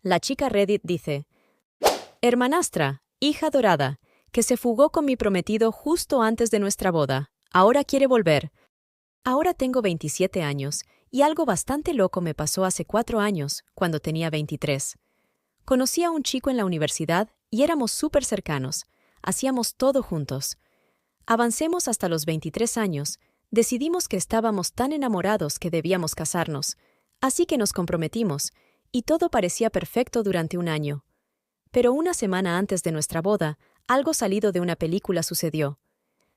La chica Reddit dice: hermanastra, hija dorada, que se fugó con mi prometido justo antes de nuestra boda. Ahora quiere volver. Ahora tengo 27 años, y algo bastante loco me pasó hace 4 años, cuando tenía 23. Conocí a un chico en la universidad y éramos súper cercanos. Hacíamos todo juntos. Avancemos hasta los 23 años, decidimos que estábamos tan enamorados que debíamos casarnos, así que nos comprometimos, y todo parecía perfecto durante un año. Pero una semana antes de nuestra boda, algo salido de una película sucedió.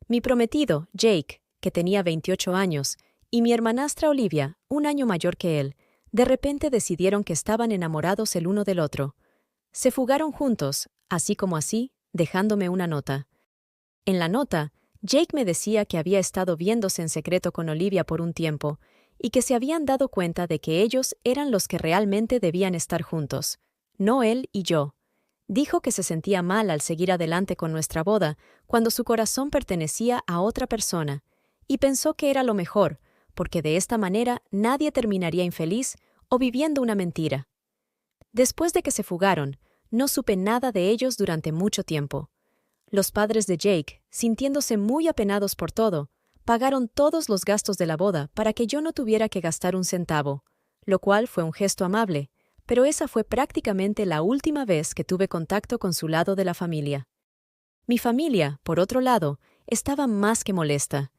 Mi prometido, Jake, que tenía 28 años, y mi hermanastra Olivia, un año mayor que él, de repente decidieron que estaban enamorados el uno del otro. Se fugaron juntos, así como así, dejándome una nota. En la nota, Jake me decía que había estado viéndose en secreto con Olivia por un tiempo, y que se habían dado cuenta de que ellos eran los que realmente debían estar juntos, no él y yo. Dijo que se sentía mal al seguir adelante con nuestra boda, cuando su corazón pertenecía a otra persona, y pensó que era lo mejor, porque de esta manera nadie terminaría infeliz o viviendo una mentira. Después de que se fugaron, no supe nada de ellos durante mucho tiempo. Los padres de Jake, sintiéndose muy apenados por todo, pagaron todos los gastos de la boda para que yo no tuviera que gastar un centavo, lo cual fue un gesto amable, pero esa fue prácticamente la última vez que tuve contacto con su lado de la familia. Mi familia, por otro lado, estaba más que molesta.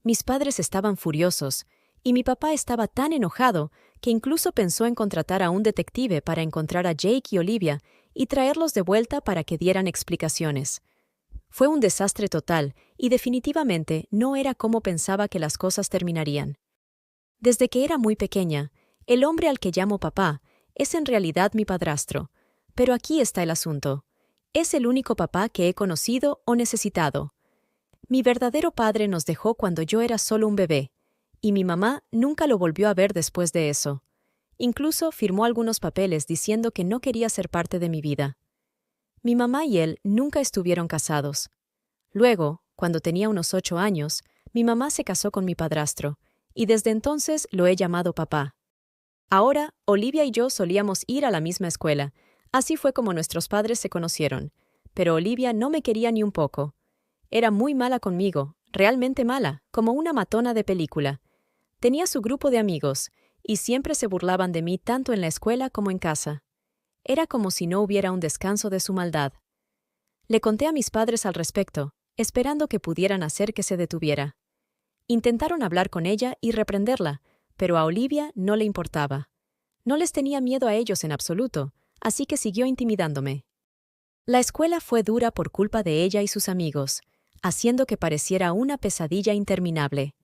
Mis padres estaban furiosos, y mi papá estaba tan enojado que incluso pensó en contratar a un detective para encontrar a Jake y Olivia y traerlos de vuelta para que dieran explicaciones. Fue un desastre total, y definitivamente no era como pensaba que las cosas terminarían. Desde que era muy pequeña, el hombre al que llamo papá es en realidad mi padrastro, pero aquí está el asunto. Es el único papá que he conocido o necesitado. Mi verdadero padre nos dejó cuando yo era solo un bebé, y mi mamá nunca lo volvió a ver después de eso. Incluso firmó algunos papeles diciendo que no quería ser parte de mi vida. Mi mamá y él nunca estuvieron casados. Luego, cuando tenía unos 8 años, mi mamá se casó con mi padrastro, y desde entonces lo he llamado papá. Ahora, Olivia y yo solíamos ir a la misma escuela. Así fue como nuestros padres se conocieron. Pero Olivia no me quería ni un poco. Era muy mala conmigo, realmente mala, como una matona de película. Tenía su grupo de amigos, y siempre se burlaban de mí tanto en la escuela como en casa. Era como si no hubiera un descanso de su maldad. Le conté a mis padres al respecto, esperando que pudieran hacer que se detuviera. Intentaron hablar con ella y reprenderla, pero a Olivia no le importaba. No les tenía miedo a ellos en absoluto, así que siguió intimidándome. La escuela fue dura por culpa de ella y sus amigos, haciendo que pareciera una pesadilla interminable.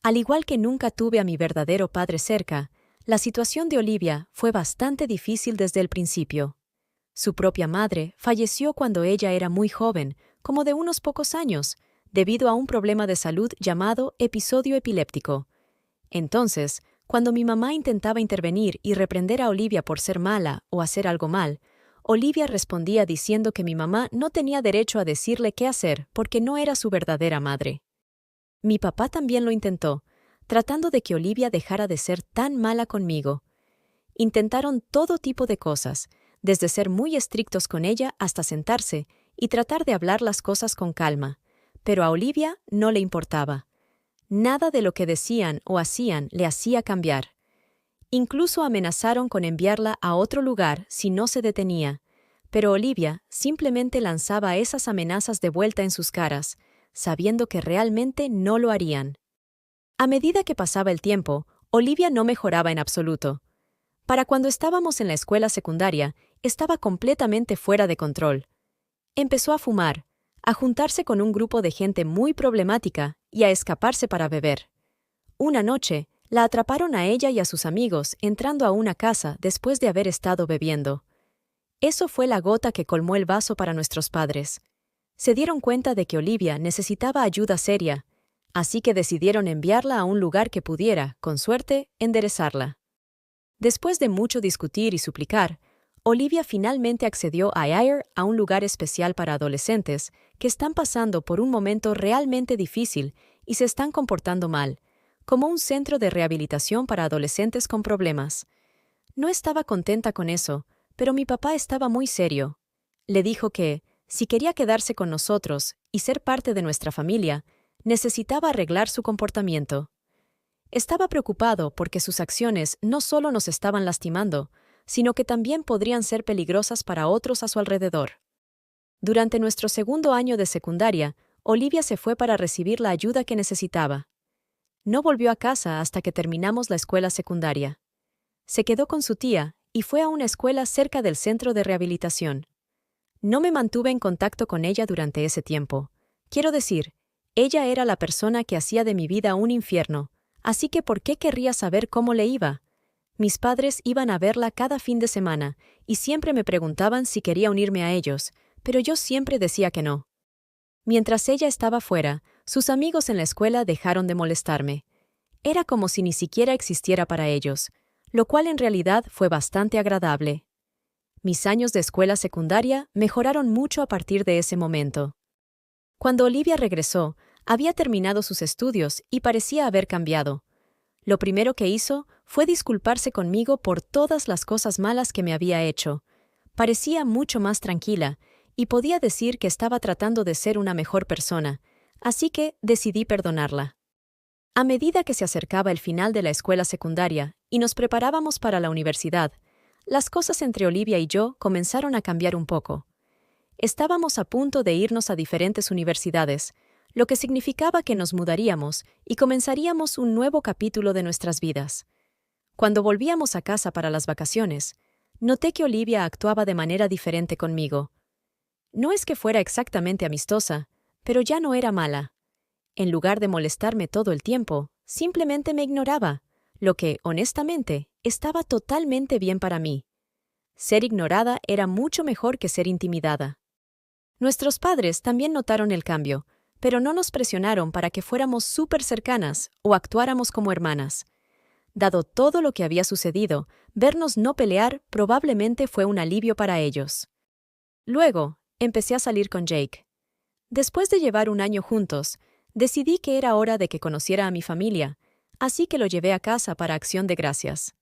Al igual que nunca tuve a mi verdadero padre cerca, la situación de Olivia fue bastante difícil desde el principio. Su propia madre falleció cuando ella era muy joven, como de unos pocos años, debido a un problema de salud llamado episodio epiléptico. Entonces, cuando mi mamá intentaba intervenir y reprender a Olivia por ser mala o hacer algo mal, Olivia respondía diciendo que mi mamá no tenía derecho a decirle qué hacer porque no era su verdadera madre. Mi papá también lo intentó, tratando de que Olivia dejara de ser tan mala conmigo. Intentaron todo tipo de cosas, desde ser muy estrictos con ella hasta sentarse y tratar de hablar las cosas con calma, pero a Olivia no le importaba. Nada de lo que decían o hacían le hacía cambiar. Incluso amenazaron con enviarla a otro lugar si no se detenía, pero Olivia simplemente lanzaba esas amenazas de vuelta en sus caras, sabiendo que realmente no lo harían. A medida que pasaba el tiempo, Olivia no mejoraba en absoluto. Para cuando estábamos en la escuela secundaria, estaba completamente fuera de control. Empezó a fumar, a juntarse con un grupo de gente muy problemática y a escaparse para beber. Una noche, la atraparon a ella y a sus amigos entrando a una casa después de haber estado bebiendo. Eso fue la gota que colmó el vaso para nuestros padres. Se dieron cuenta de que Olivia necesitaba ayuda seria, así que decidieron enviarla a un lugar que pudiera, con suerte, enderezarla. Después de mucho discutir y suplicar, Olivia finalmente accedió a ir a un lugar especial para adolescentes que están pasando por un momento realmente difícil y se están comportando mal, como un centro de rehabilitación para adolescentes con problemas. No estaba contenta con eso, pero mi papá estaba muy serio. Le dijo que, si quería quedarse con nosotros y ser parte de nuestra familia, necesitaba arreglar su comportamiento. Estaba preocupado porque sus acciones no solo nos estaban lastimando, sino que también podrían ser peligrosas para otros a su alrededor. Durante nuestro segundo año de secundaria, Olivia se fue para recibir la ayuda que necesitaba. No volvió a casa hasta que terminamos la escuela secundaria. Se quedó con su tía y fue a una escuela cerca del centro de rehabilitación. No me mantuve en contacto con ella durante ese tiempo. Quiero decir, ella era la persona que hacía de mi vida un infierno, así que ¿por qué querría saber cómo le iba? Mis padres iban a verla cada fin de semana y siempre me preguntaban si quería unirme a ellos, pero yo siempre decía que no. Mientras ella estaba fuera, sus amigos en la escuela dejaron de molestarme. Era como si ni siquiera existiera para ellos, lo cual en realidad fue bastante agradable. Mis años de escuela secundaria mejoraron mucho a partir de ese momento. Cuando Olivia regresó, había terminado sus estudios y parecía haber cambiado. Lo primero que hizo fue disculparse conmigo por todas las cosas malas que me había hecho. Parecía mucho más tranquila y podía decir que estaba tratando de ser una mejor persona, así que decidí perdonarla. A medida que se acercaba el final de la escuela secundaria y nos preparábamos para la universidad, las cosas entre Olivia y yo comenzaron a cambiar un poco. Estábamos a punto de irnos a diferentes universidades, lo que significaba que nos mudaríamos y comenzaríamos un nuevo capítulo de nuestras vidas. Cuando volvíamos a casa para las vacaciones, noté que Olivia actuaba de manera diferente conmigo. No es que fuera exactamente amistosa, pero ya no era mala. En lugar de molestarme todo el tiempo, simplemente me ignoraba, lo que, honestamente, estaba totalmente bien para mí. Ser ignorada era mucho mejor que ser intimidada. Nuestros padres también notaron el cambio, pero no nos presionaron para que fuéramos súper cercanas o actuáramos como hermanas. Dado todo lo que había sucedido, vernos no pelear probablemente fue un alivio para ellos. Luego, empecé a salir con Jake. Después de llevar un año juntos, decidí que era hora de que conociera a mi familia, así que lo llevé a casa para Acción de Gracias.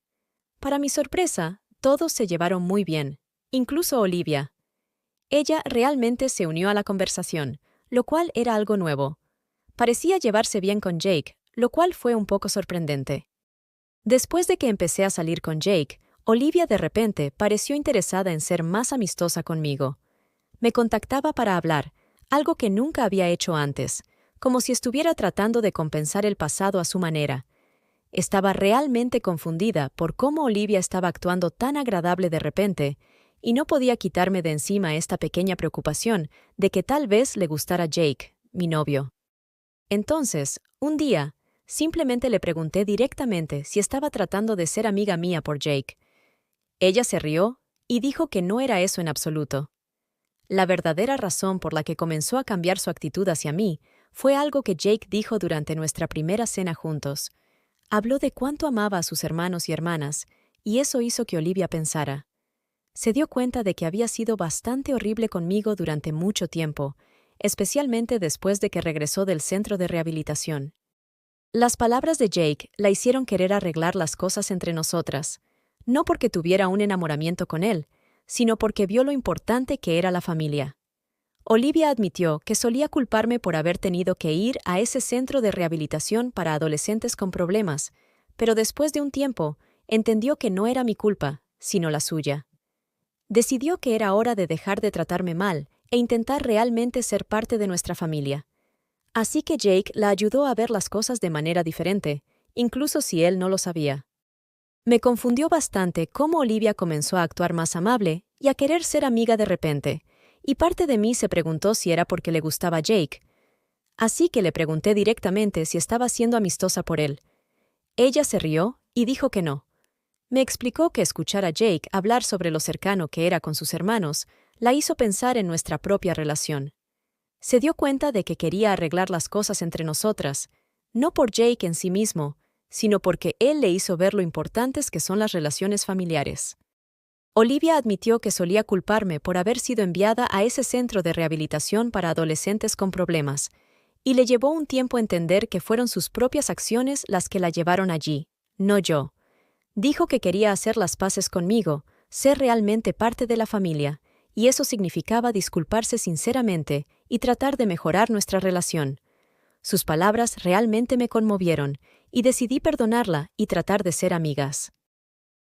Para mi sorpresa, todos se llevaron muy bien, incluso Olivia. Ella realmente se unió a la conversación, lo cual era algo nuevo. Parecía llevarse bien con Jake, lo cual fue un poco sorprendente. Después de que empecé a salir con Jake, Olivia de repente pareció interesada en ser más amistosa conmigo. Me contactaba para hablar, algo que nunca había hecho antes, como si estuviera tratando de compensar el pasado a su manera. Estaba realmente confundida por cómo Olivia estaba actuando tan agradable de repente, y no podía quitarme de encima esta pequeña preocupación de que tal vez le gustara Jake, mi novio. Entonces, un día, simplemente le pregunté directamente si estaba tratando de ser amiga mía por Jake. Ella se rió y dijo que no era eso en absoluto. La verdadera razón por la que comenzó a cambiar su actitud hacia mí fue algo que Jake dijo durante nuestra primera cena juntos. Habló de cuánto amaba a sus hermanos y hermanas, y eso hizo que Olivia pensara. Se dio cuenta de que había sido bastante horrible conmigo durante mucho tiempo, especialmente después de que regresó del centro de rehabilitación. Las palabras de Jake la hicieron querer arreglar las cosas entre nosotras, no porque tuviera un enamoramiento con él, sino porque vio lo importante que era la familia. Olivia admitió que solía culparme por haber tenido que ir a ese centro de rehabilitación para adolescentes con problemas, pero después de un tiempo, entendió que no era mi culpa, sino la suya. Decidió que era hora de dejar de tratarme mal e intentar realmente ser parte de nuestra familia. Así que Jake la ayudó a ver las cosas de manera diferente, incluso si él no lo sabía. Me confundió bastante cómo Olivia comenzó a actuar más amable y a querer ser amiga de repente, y parte de mí se preguntó si era porque le gustaba Jake. Así que le pregunté directamente si estaba siendo amistosa por él. Ella se rió y dijo que no. Me explicó que escuchar a Jake hablar sobre lo cercano que era con sus hermanos la hizo pensar en nuestra propia relación. Se dio cuenta de que quería arreglar las cosas entre nosotras, no por Jake en sí mismo, sino porque él le hizo ver lo importantes que son las relaciones familiares. Olivia admitió que solía culparme por haber sido enviada a ese centro de rehabilitación para adolescentes con problemas, y le llevó un tiempo entender que fueron sus propias acciones las que la llevaron allí, no yo. Dijo que quería hacer las paces conmigo, ser realmente parte de la familia, y eso significaba disculparse sinceramente y tratar de mejorar nuestra relación. Sus palabras realmente me conmovieron, y decidí perdonarla y tratar de ser amigas.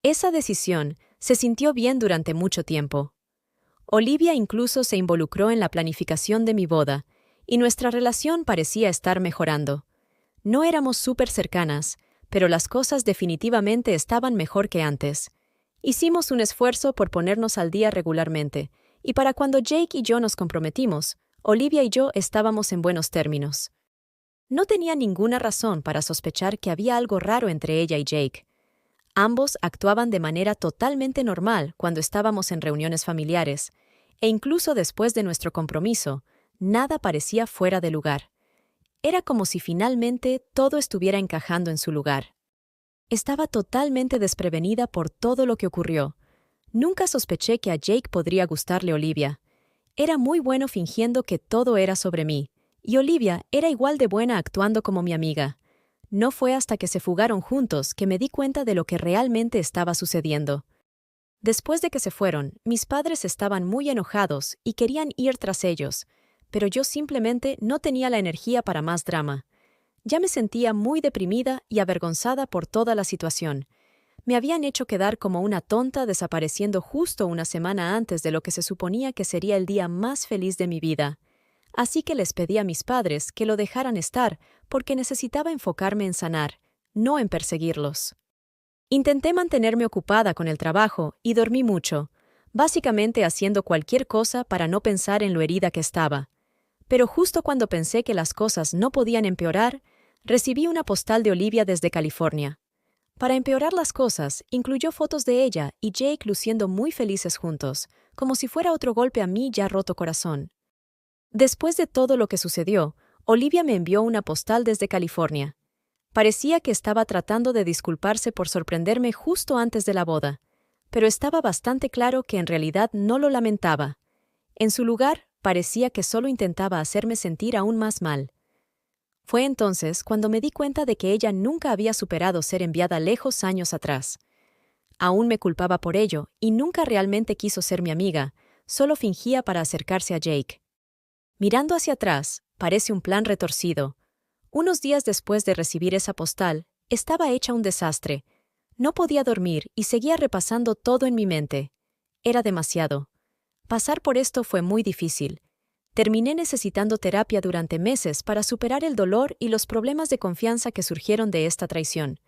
Esa decisión se sintió bien durante mucho tiempo. Olivia incluso se involucró en la planificación de mi boda, y nuestra relación parecía estar mejorando. No éramos súper cercanas, pero las cosas definitivamente estaban mejor que antes. Hicimos un esfuerzo por ponernos al día regularmente, y para cuando Jake y yo nos comprometimos, Olivia y yo estábamos en buenos términos. No tenía ninguna razón para sospechar que había algo raro entre ella y Jake. Ambos actuaban de manera totalmente normal cuando estábamos en reuniones familiares, e incluso después de nuestro compromiso, nada parecía fuera de lugar. Era como si finalmente todo estuviera encajando en su lugar. Estaba totalmente desprevenida por todo lo que ocurrió. Nunca sospeché que a Jake podría gustarle Olivia. Era muy bueno fingiendo que todo era sobre mí, y Olivia era igual de buena actuando como mi amiga. No fue hasta que se fugaron juntos que me di cuenta de lo que realmente estaba sucediendo. Después de que se fueron, mis padres estaban muy enojados y querían ir tras ellos, pero yo simplemente no tenía la energía para más drama. Ya me sentía muy deprimida y avergonzada por toda la situación. Me habían hecho quedar como una tonta desapareciendo justo una semana antes de lo que se suponía que sería el día más feliz de mi vida. Así que les pedí a mis padres que lo dejaran estar porque necesitaba enfocarme en sanar, no en perseguirlos. Intenté mantenerme ocupada con el trabajo y dormí mucho, básicamente haciendo cualquier cosa para no pensar en lo herida que estaba. Pero justo cuando pensé que las cosas no podían empeorar, recibí una postal de Olivia desde California. Para empeorar las cosas, incluyó fotos de ella y Jake luciendo muy felices juntos, como si fuera otro golpe a mi ya roto corazón. Después de todo lo que sucedió, Olivia me envió una postal desde California. Parecía que estaba tratando de disculparse por sorprenderme justo antes de la boda, pero estaba bastante claro que en realidad no lo lamentaba. En su lugar, parecía que solo intentaba hacerme sentir aún más mal. Fue entonces cuando me di cuenta de que ella nunca había superado ser enviada lejos años atrás. Aún me culpaba por ello y nunca realmente quiso ser mi amiga, solo fingía para acercarse a Jake. Mirando hacia atrás, parece un plan retorcido. Unos días después de recibir esa postal, estaba hecha un desastre. No podía dormir y seguía repasando todo en mi mente. Era demasiado. Pasar por esto fue muy difícil. Terminé necesitando terapia durante meses para superar el dolor y los problemas de confianza que surgieron de esta traición.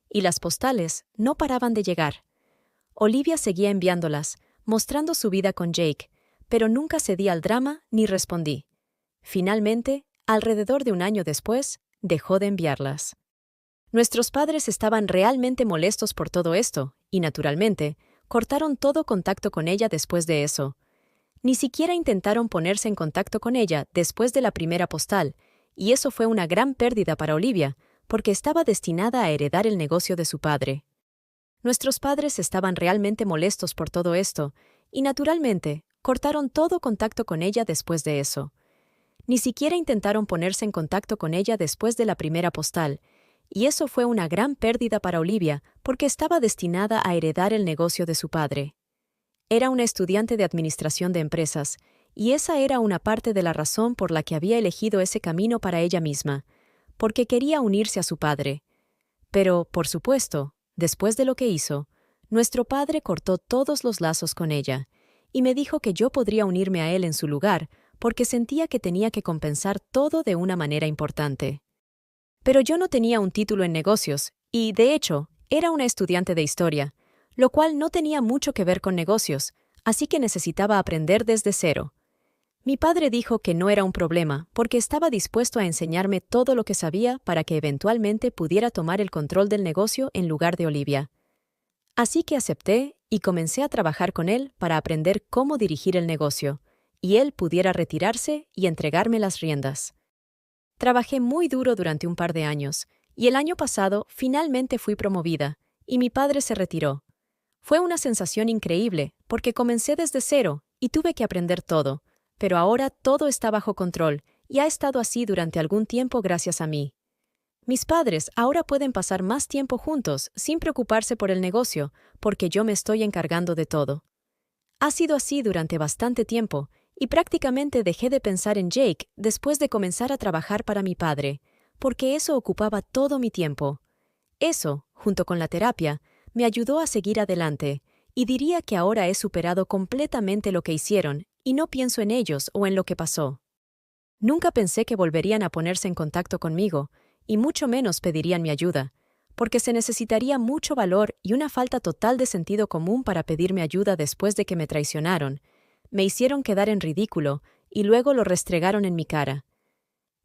Y las postales no paraban de llegar. Olivia seguía enviándolas, mostrando su vida con Jake, pero nunca cedí al drama ni respondí. Finalmente, alrededor de un año después, dejó de enviarlas. Nuestros padres estaban realmente molestos por todo esto, y naturalmente, cortaron todo contacto con ella después de eso. Ni siquiera intentaron ponerse en contacto con ella después de la primera postal, y eso fue una gran pérdida para Olivia, porque estaba destinada a heredar el negocio de su padre. Nuestros padres estaban realmente molestos por todo esto, y naturalmente, cortaron todo contacto con ella después de eso. Ni siquiera intentaron ponerse en contacto con ella después de la primera postal, y eso fue una gran pérdida para Olivia porque estaba destinada a heredar el negocio de su padre. Era una estudiante de administración de empresas, y esa era una parte de la razón por la que había elegido ese camino para ella misma, porque quería unirse a su padre. Pero, por supuesto, después de lo que hizo, nuestro padre cortó todos los lazos con ella, y me dijo que yo podría unirme a él en su lugar, porque sentía que tenía que compensar todo de una manera importante. Pero yo no tenía un título en negocios, y, de hecho, era una estudiante de historia, lo cual no tenía mucho que ver con negocios, así que necesitaba aprender desde cero. Mi padre dijo que no era un problema, porque estaba dispuesto a enseñarme todo lo que sabía para que eventualmente pudiera tomar el control del negocio en lugar de Olivia. Así que acepté y comencé a trabajar con él para aprender cómo dirigir el negocio, y él pudiera retirarse y entregarme las riendas. Trabajé muy duro durante un par de años, y el año pasado finalmente fui promovida, y mi padre se retiró. Fue una sensación increíble, porque comencé desde cero y tuve que aprender todo, pero ahora todo está bajo control, y ha estado así durante algún tiempo gracias a mí. Mis padres ahora pueden pasar más tiempo juntos sin preocuparse por el negocio, porque yo me estoy encargando de todo. Ha sido así durante bastante tiempo, y prácticamente dejé de pensar en Jake después de comenzar a trabajar para mi padre, porque eso ocupaba todo mi tiempo. Eso, junto con la terapia, me ayudó a seguir adelante, y diría que ahora he superado completamente lo que hicieron, y no pienso en ellos o en lo que pasó. Nunca pensé que volverían a ponerse en contacto conmigo, y mucho menos pedirían mi ayuda, porque se necesitaría mucho valor y una falta total de sentido común para pedirme ayuda después de que me traicionaron. Me hicieron quedar en ridículo, y luego lo restregaron en mi cara.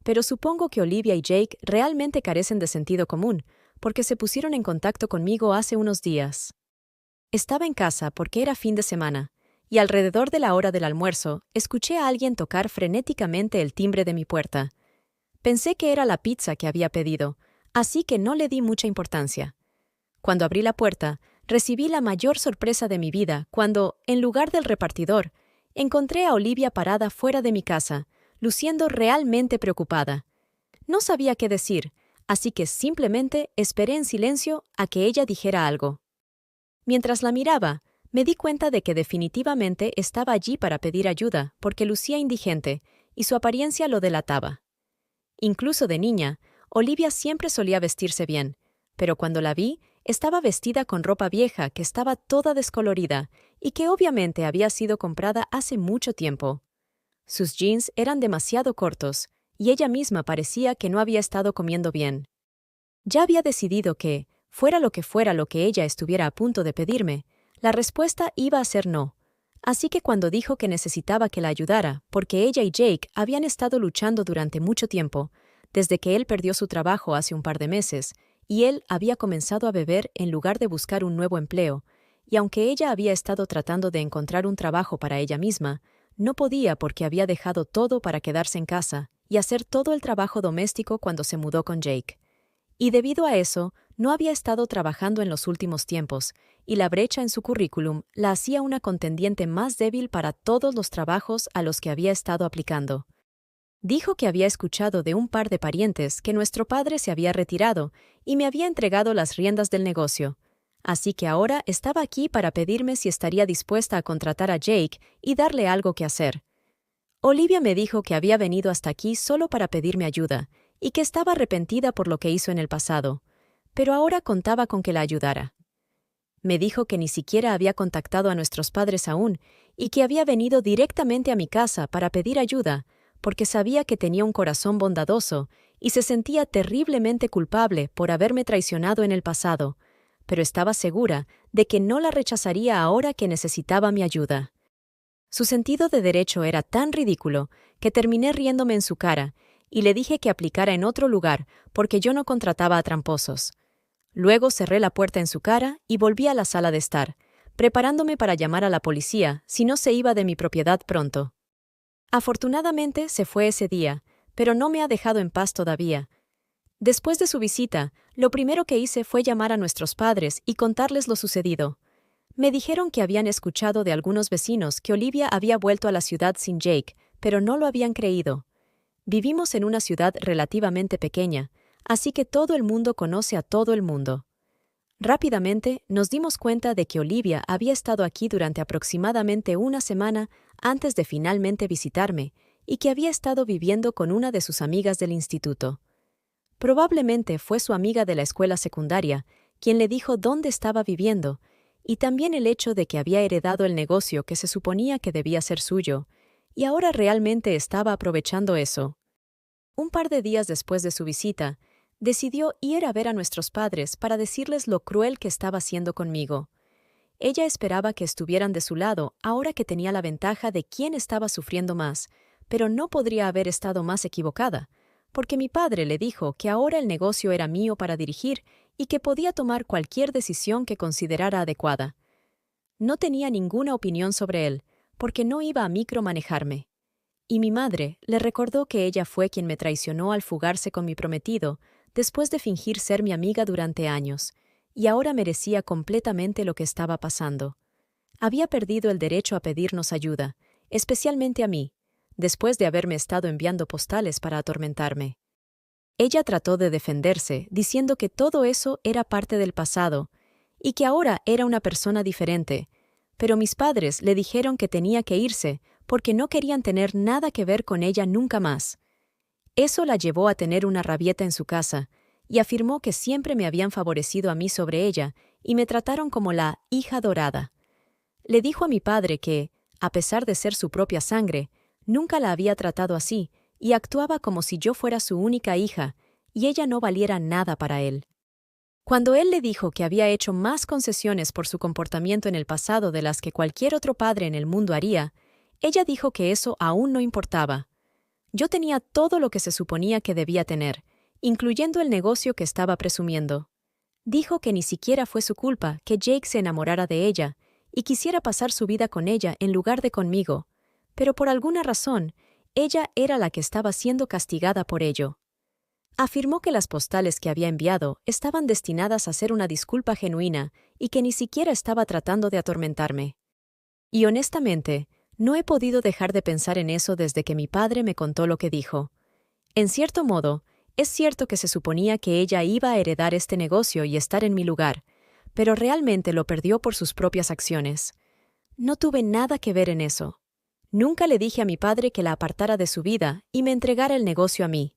Pero supongo que Olivia y Jake realmente carecen de sentido común, porque se pusieron en contacto conmigo hace unos días. Estaba en casa porque era fin de semana, y alrededor de la hora del almuerzo escuché a alguien tocar frenéticamente el timbre de mi puerta. Pensé que era la pizza que había pedido, así que no le di mucha importancia. Cuando abrí la puerta, recibí la mayor sorpresa de mi vida cuando, en lugar del repartidor, encontré a Olivia parada fuera de mi casa, luciendo realmente preocupada. No sabía qué decir, así que simplemente esperé en silencio a que ella dijera algo. Mientras la miraba, me di cuenta de que definitivamente estaba allí para pedir ayuda porque lucía indigente y su apariencia lo delataba. Incluso de niña, Olivia siempre solía vestirse bien, pero cuando la vi, estaba vestida con ropa vieja que estaba toda descolorida y que obviamente había sido comprada hace mucho tiempo. Sus jeans eran demasiado cortos y ella misma parecía que no había estado comiendo bien. Ya había decidido que, fuera lo que ella estuviera a punto de pedirme, la respuesta iba a ser no. Así que cuando dijo que necesitaba que la ayudara, porque ella y Jake habían estado luchando durante mucho tiempo, desde que él perdió su trabajo hace un par de meses, y él había comenzado a beber en lugar de buscar un nuevo empleo, y aunque ella había estado tratando de encontrar un trabajo para ella misma, no podía porque había dejado todo para quedarse en casa y hacer todo el trabajo doméstico cuando se mudó con Jake. Y debido a eso, no había estado trabajando en los últimos tiempos, y la brecha en su currículum la hacía una contendiente más débil para todos los trabajos a los que había estado aplicando. Dijo que había escuchado de un par de parientes que nuestro padre se había retirado y me había entregado las riendas del negocio. Así que ahora estaba aquí para pedirme si estaría dispuesta a contratar a Jake y darle algo que hacer. Olivia me dijo que había venido hasta aquí solo para pedirme ayuda y que estaba arrepentida por lo que hizo en el pasado, pero ahora contaba con que la ayudara. Me dijo que ni siquiera había contactado a nuestros padres aún y que había venido directamente a mi casa para pedir ayuda porque sabía que tenía un corazón bondadoso y se sentía terriblemente culpable por haberme traicionado en el pasado, pero estaba segura de que no la rechazaría ahora que necesitaba mi ayuda. Su sentido de derecho era tan ridículo que terminé riéndome en su cara y le dije que aplicara en otro lugar porque yo no contrataba a tramposos. Luego cerré la puerta en su cara y volví a la sala de estar, preparándome para llamar a la policía si no se iba de mi propiedad pronto. Afortunadamente se fue ese día, pero no me ha dejado en paz todavía. Después de su visita, lo primero que hice fue llamar a nuestros padres y contarles lo sucedido. Me dijeron que habían escuchado de algunos vecinos que Olivia había vuelto a la ciudad sin Jake, pero no lo habían creído. Vivimos en una ciudad relativamente pequeña, así que todo el mundo conoce a todo el mundo. Rápidamente nos dimos cuenta de que Olivia había estado aquí durante aproximadamente una semana antes de finalmente visitarme y que había estado viviendo con una de sus amigas del instituto. Probablemente fue su amiga de la escuela secundaria quien le dijo dónde estaba viviendo, y también el hecho de que había heredado el negocio que se suponía que debía ser suyo, y ahora realmente estaba aprovechando eso. Un par de días después de su visita, decidió ir a ver a nuestros padres para decirles lo cruel que estaba haciendo conmigo. Ella esperaba que estuvieran de su lado ahora que tenía la ventaja de quién estaba sufriendo más, pero no podría haber estado más equivocada, porque mi padre le dijo que ahora el negocio era mío para dirigir y que podía tomar cualquier decisión que considerara adecuada. No tenía ninguna opinión sobre él, porque no iba a micromanejarme. Y mi madre le recordó que ella fue quien me traicionó al fugarse con mi prometido, después de fingir ser mi amiga durante años, y ahora merecía completamente lo que estaba pasando. Había perdido el derecho a pedirnos ayuda, especialmente a mí, después de haberme estado enviando postales para atormentarme. Ella trató de defenderse, diciendo que todo eso era parte del pasado y que ahora era una persona diferente, pero mis padres le dijeron que tenía que irse porque no querían tener nada que ver con ella nunca más. Eso la llevó a tener una rabieta en su casa y afirmó que siempre me habían favorecido a mí sobre ella y me trataron como la hija dorada. Le dijo a mi padre que, a pesar de ser su propia sangre, nunca la había tratado así y actuaba como si yo fuera su única hija y ella no valiera nada para él. Cuando él le dijo que había hecho más concesiones por su comportamiento en el pasado de las que cualquier otro padre en el mundo haría, ella dijo que eso aún no importaba. Yo tenía todo lo que se suponía que debía tener, incluyendo el negocio que estaba presumiendo. Dijo que ni siquiera fue su culpa que Jake se enamorara de ella y quisiera pasar su vida con ella en lugar de conmigo, pero por alguna razón, ella era la que estaba siendo castigada por ello. Afirmó que las postales que había enviado estaban destinadas a ser una disculpa genuina y que ni siquiera estaba tratando de atormentarme. Y honestamente, no he podido dejar de pensar en eso desde que mi padre me contó lo que dijo. En cierto modo, es cierto que se suponía que ella iba a heredar este negocio y estar en mi lugar, pero realmente lo perdió por sus propias acciones. No tuve nada que ver en eso. Nunca le dije a mi padre que la apartara de su vida y me entregara el negocio a mí.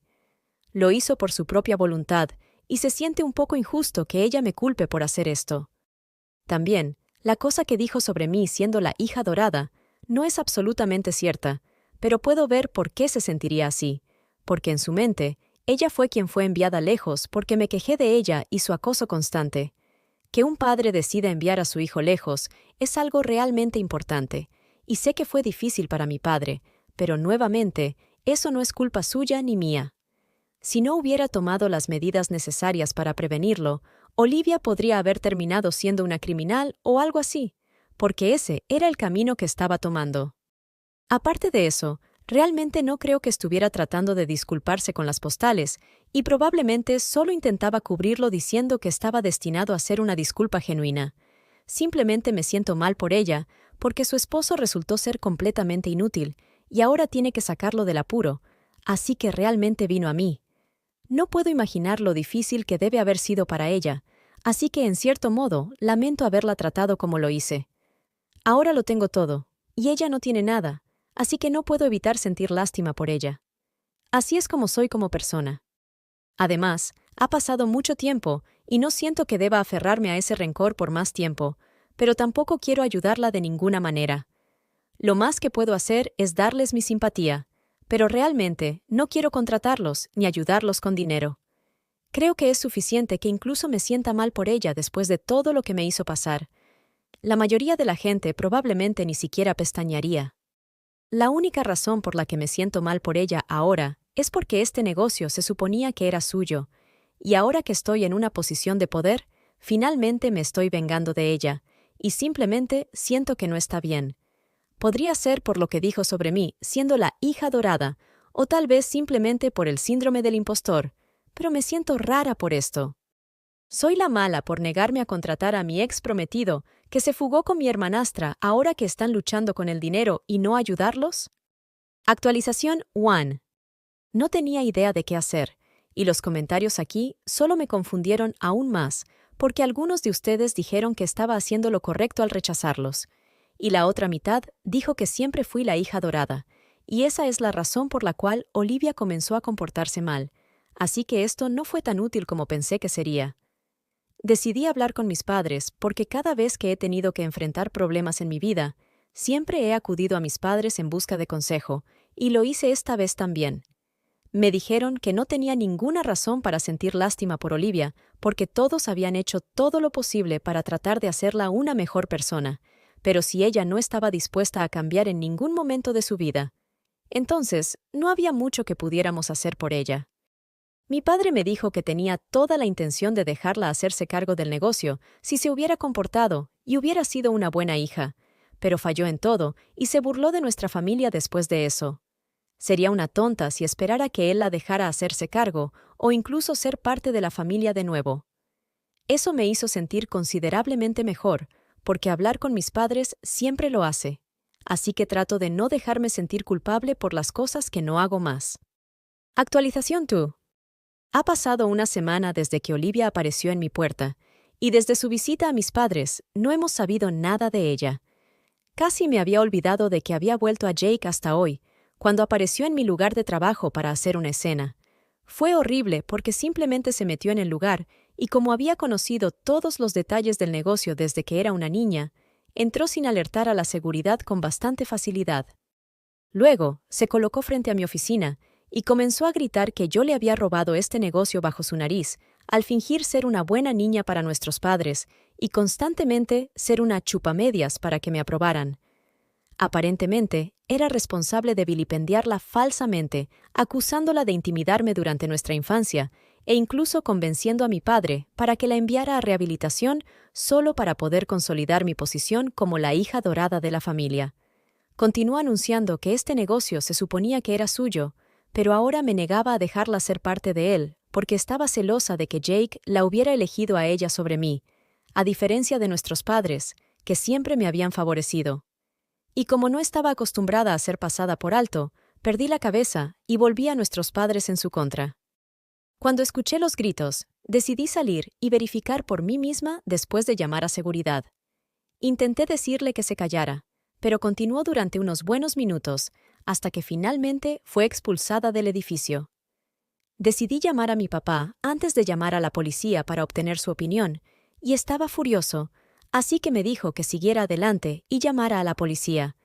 Lo hizo por su propia voluntad, y se siente un poco injusto que ella me culpe por hacer esto. También, la cosa que dijo sobre mí siendo la hija dorada no es absolutamente cierta, pero puedo ver por qué se sentiría así, porque en su mente, ella fue quien fue enviada lejos porque me quejé de ella y su acoso constante. Que un padre decida enviar a su hijo lejos es algo realmente importante, y sé que fue difícil para mi padre, pero nuevamente, eso no es culpa suya ni mía. Si no hubiera tomado las medidas necesarias para prevenirlo, Olivia podría haber terminado siendo una criminal o algo así, porque ese era el camino que estaba tomando. Aparte de eso, realmente no creo que estuviera tratando de disculparse con las postales, y probablemente solo intentaba cubrirlo diciendo que estaba destinado a ser una disculpa genuina. Simplemente me siento mal por ella, porque su esposo resultó ser completamente inútil, y ahora tiene que sacarlo del apuro, así que realmente vino a mí. No puedo imaginar lo difícil que debe haber sido para ella, así que en cierto modo lamento haberla tratado como lo hice. Ahora lo tengo todo, y ella no tiene nada, así que no puedo evitar sentir lástima por ella. Así es como soy como persona. Además, ha pasado mucho tiempo y no siento que deba aferrarme a ese rencor por más tiempo, pero tampoco quiero ayudarla de ninguna manera. Lo más que puedo hacer es darles mi simpatía, pero realmente no quiero contratarlos ni ayudarlos con dinero. Creo que es suficiente que incluso me sienta mal por ella después de todo lo que me hizo pasar. La mayoría de la gente probablemente ni siquiera pestañearía. La única razón por la que me siento mal por ella ahora es porque este negocio se suponía que era suyo, y ahora que estoy en una posición de poder, finalmente me estoy vengando de ella, y simplemente siento que no está bien. Podría ser por lo que dijo sobre mí, siendo la hija dorada, o tal vez simplemente por el síndrome del impostor, pero me siento rara por esto. ¿Soy la mala por negarme a contratar a mi ex prometido, que se fugó con mi hermanastra ahora que están luchando con el dinero y no ayudarlos? Actualización 1. No tenía idea de qué hacer, y los comentarios aquí solo me confundieron aún más, porque algunos de ustedes dijeron que estaba haciendo lo correcto al rechazarlos, y la otra mitad dijo que siempre fui la hija dorada, y esa es la razón por la cual Olivia comenzó a comportarse mal, así que esto no fue tan útil como pensé que sería. Decidí hablar con mis padres porque cada vez que he tenido que enfrentar problemas en mi vida, siempre he acudido a mis padres en busca de consejo, y lo hice esta vez también. Me dijeron que no tenía ninguna razón para sentir lástima por Olivia, porque todos habían hecho todo lo posible para tratar de hacerla una mejor persona, pero si ella no estaba dispuesta a cambiar en ningún momento de su vida, entonces no había mucho que pudiéramos hacer por ella. Mi padre me dijo que tenía toda la intención de dejarla hacerse cargo del negocio si se hubiera comportado y hubiera sido una buena hija, pero falló en todo y se burló de nuestra familia después de eso. Sería una tonta si esperara que él la dejara hacerse cargo o incluso ser parte de la familia de nuevo. Eso me hizo sentir considerablemente mejor, porque hablar con mis padres siempre lo hace, así que trato de no dejarme sentir culpable por las cosas que no hago más. Actualización 2. Ha pasado una semana desde que Olivia apareció en mi puerta, y desde su visita a mis padres no hemos sabido nada de ella. Casi me había olvidado de que había vuelto a Jake hasta hoy, cuando apareció en mi lugar de trabajo para hacer una escena. Fue horrible porque simplemente se metió en el lugar y como había conocido todos los detalles del negocio desde que era una niña, entró sin alertar a la seguridad con bastante facilidad. Luego, se colocó frente a mi oficina y comenzó a gritar que yo le había robado este negocio bajo su nariz, al fingir ser una buena niña para nuestros padres y constantemente ser una chupamedias para que me aprobaran. Aparentemente, era responsable de vilipendiarla falsamente, acusándola de intimidarme durante nuestra infancia e incluso convenciendo a mi padre para que la enviara a rehabilitación solo para poder consolidar mi posición como la hija dorada de la familia. Continuó anunciando que este negocio se suponía que era suyo, pero ahora me negaba a dejarla ser parte de él, porque estaba celosa de que Jake la hubiera elegido a ella sobre mí, a diferencia de nuestros padres, que siempre me habían favorecido. Y como no estaba acostumbrada a ser pasada por alto, perdí la cabeza y volví a nuestros padres en su contra. Cuando escuché los gritos, decidí salir y verificar por mí misma después de llamar a seguridad. Intenté decirle que se callara, pero continuó durante unos buenos minutos, hasta que finalmente fue expulsada del edificio. Decidí llamar a mi papá antes de llamar a la policía para obtener su opinión, y estaba furioso, así que me dijo que siguiera adelante y llamara a la policía.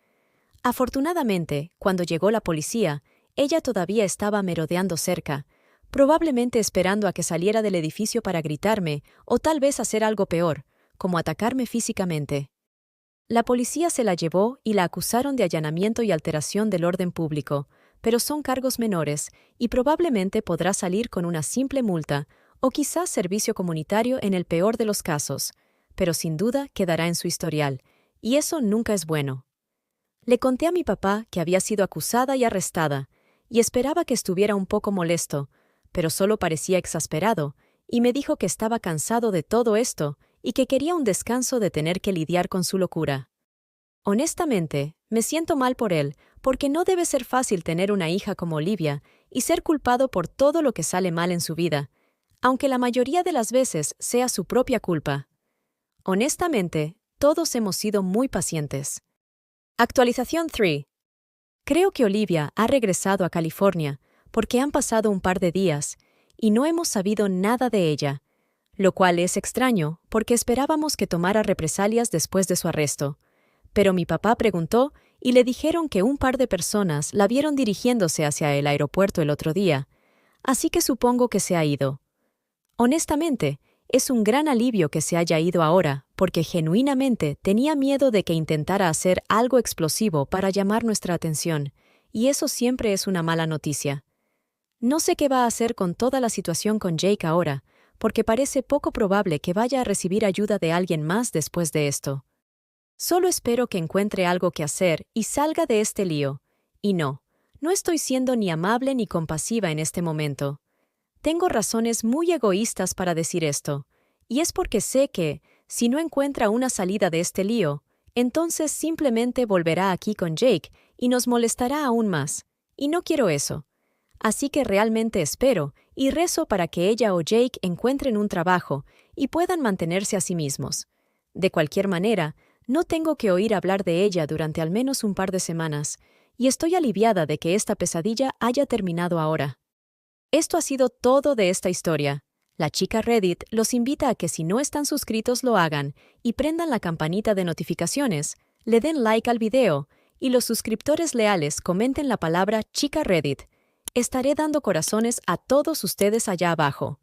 Afortunadamente, cuando llegó la policía, ella todavía estaba merodeando cerca, probablemente esperando a que saliera del edificio para gritarme o tal vez hacer algo peor, como atacarme físicamente. La policía se la llevó y la acusaron de allanamiento y alteración del orden público, pero son cargos menores y probablemente podrá salir con una simple multa o quizás servicio comunitario en el peor de los casos, pero sin duda quedará en su historial, y eso nunca es bueno. Le conté a mi papá que había sido acusada y arrestada, y esperaba que estuviera un poco molesto, pero solo parecía exasperado, y me dijo que estaba cansado de todo esto y que quería un descanso de tener que lidiar con su locura. Honestamente, me siento mal por él, porque no debe ser fácil tener una hija como Olivia y ser culpado por todo lo que sale mal en su vida, aunque la mayoría de las veces sea su propia culpa. Honestamente, todos hemos sido muy pacientes. Actualización 3. Creo que Olivia ha regresado a California porque han pasado un par de días y no hemos sabido nada de ella, lo cual es extraño porque esperábamos que tomara represalias después de su arresto. Pero mi papá preguntó y le dijeron que un par de personas la vieron dirigiéndose hacia el aeropuerto el otro día, así que supongo que se ha ido. Honestamente, es un gran alivio que se haya ido ahora, porque genuinamente tenía miedo de que intentara hacer algo explosivo para llamar nuestra atención, y eso siempre es una mala noticia. No sé qué va a hacer con toda la situación con Jake ahora, porque parece poco probable que vaya a recibir ayuda de alguien más después de esto. Solo espero que encuentre algo que hacer y salga de este lío. Y no estoy siendo ni amable ni compasiva en este momento. Tengo razones muy egoístas para decir esto, y es porque sé que, si no encuentra una salida de este lío, entonces simplemente volverá aquí con Jake y nos molestará aún más, y no quiero eso. Así que realmente espero y rezo para que ella o Jake encuentren un trabajo y puedan mantenerse a sí mismos. De cualquier manera, no tengo que oír hablar de ella durante al menos un par de semanas, y estoy aliviada de que esta pesadilla haya terminado ahora. Esto ha sido todo de esta historia. La chica Reddit los invita a que si no están suscritos lo hagan y prendan la campanita de notificaciones, le den like al video y los suscriptores leales comenten la palabra chica Reddit. Estaré dando corazones a todos ustedes allá abajo.